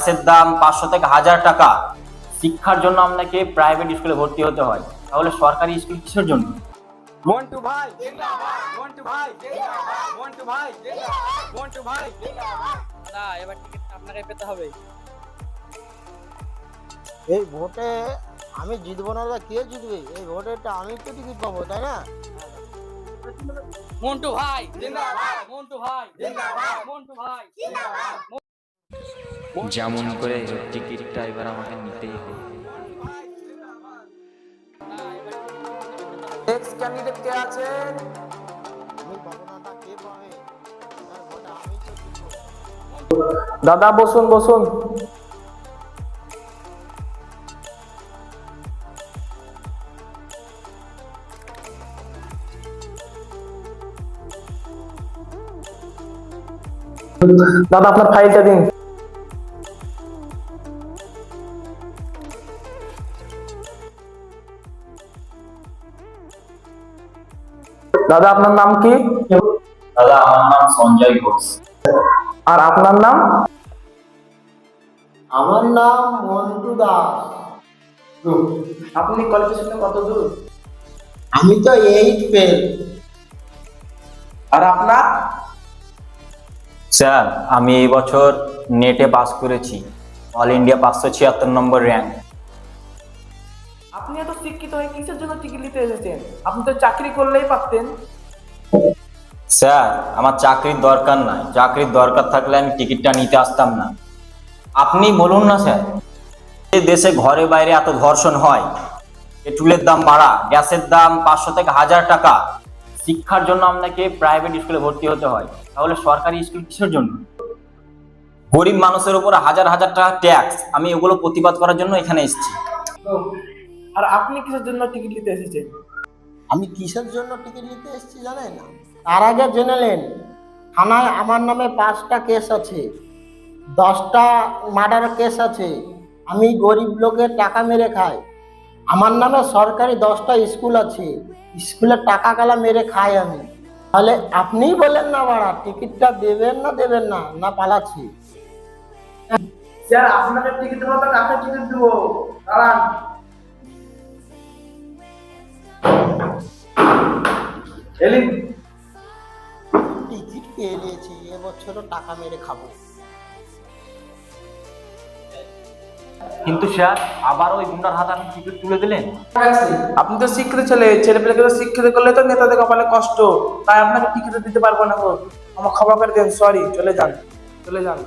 গ্যাসের দাম 500 থেকে 1000 টাকা। শিক্ষার জন্য আপনাকে প্রাইভেট স্কুলে ভর্তি হতে হয়, তাহলে সরকারি স্কুল কিসের জন্য? মন্টু ভাই জিন্দাবাদ, মন্টু ভাই জিন্দাবাদ, মন্টু ভাই জিন্দাবাদ, মন্টু ভাই জিন্দাবাদ। দাদা এবার টিকিট আপনাকে পেতে হবে। এই ভোটে আমি জিতবো না, কে জিতবে? এই ভোটেরটা আমি তো টিকিট পাবো, তাই না? মন্টু ভাই জিন্দাবাদ, মন্টু ভাই জিন্দাবাদ, মন্টু ভাই জিন্দাবাদ। যেমন করে টিকিটটা এবার আমাকে নিতেই হবে। নেক্সট ক্যান্ডিডেট কে আছেন? আমি পাবো না, তা কে পাবে? তার ভোটে আমি তো জিতবো। দাদা বসুন বসুন। দাদা আপনার ফাইলটা দিন। দাদা আপনার নাম কি? দাদা আমার নাম সঞ্জয় ঘোষ। আর আপনার নাম? আমার নাম মন্টু দাস। আপনি কোয়ালিফিকেশনে কত দূর? আমি তো 8 ফেল। আর আপনার? স্যার আমি এই বছর নেটে পাস করেছি, অল ইন্ডিয়া 576 নম্বর র্যাঙ্ক। আপনি এত শিক্ষিত হয়ে কিসের জন্য টিকিট নিতে এসেছেন? আপনি তো চাকরি করলেই পারতেন। স্যার আমার চাকরির দরকার নাই, চাকরির দরকার থাকলে আমি টিকিটটা নিতে আসতাম না। আপনি বলুন না স্যার, এই দেশে ঘরে বাইরে এত ধর্ষণ হয়, পেট্রোলের দাম বাড়া, গ্যাসের দাম 500 থেকে 1000 টাকা। শিক্ষার জন্য আপনাকে প্রাইভেট স্কুলে ভর্তি হতে হয়, তাহলে সরকারি স্কুল কিসের জন্য? গরিব মানুষের উপর হাজার হাজার টাকা ট্যাক্স, আমি এগুলো প্রতিবাদ করার জন্য এখানে এসেছি। আর আপনি কিসের জন্য টিকিট নিতে এসেছেন? আমি কিসের জন্য টিকিট নিতে এসেছি জানেন? তার আগে জেনে নেন, থানায় আমার নামে 5টা কেস আছে, 10টা মার্ডার কেস আছে। আমি গরিব লোকের টাকা মেরে খাই। আমার নামে সরকারি 10টা স্কুল আছে, স্কুলের টাকা কালা মেরে খাই আমি। তাহলে আপনিই বলেন না বাড়া, টিকিটটা দেবেন না দেবেন না, না পালাচ্ছি? স্যার আপনাদের টিকিট মতো কাকে টিকিট দেবো? দাঁড়ান। এলিন টিকিট পেয়ে নিয়েছি, এবছরও টাকা মেরে খাবো। কিন্তু স্যার আবার ওই গুন্ডার হাতে আপনি টিকিট তুলে দিলেন। আপনি তো শিক্ষিত ছেলেপেলেকে তো শিক্ষিত করলে তো নেতাদের কপালে কষ্ট, তাই আপনাকে টিকিট দিতে পারবো না গো। আমার ক্ষমা করে দেন, সরি, চলে যান চলে যান।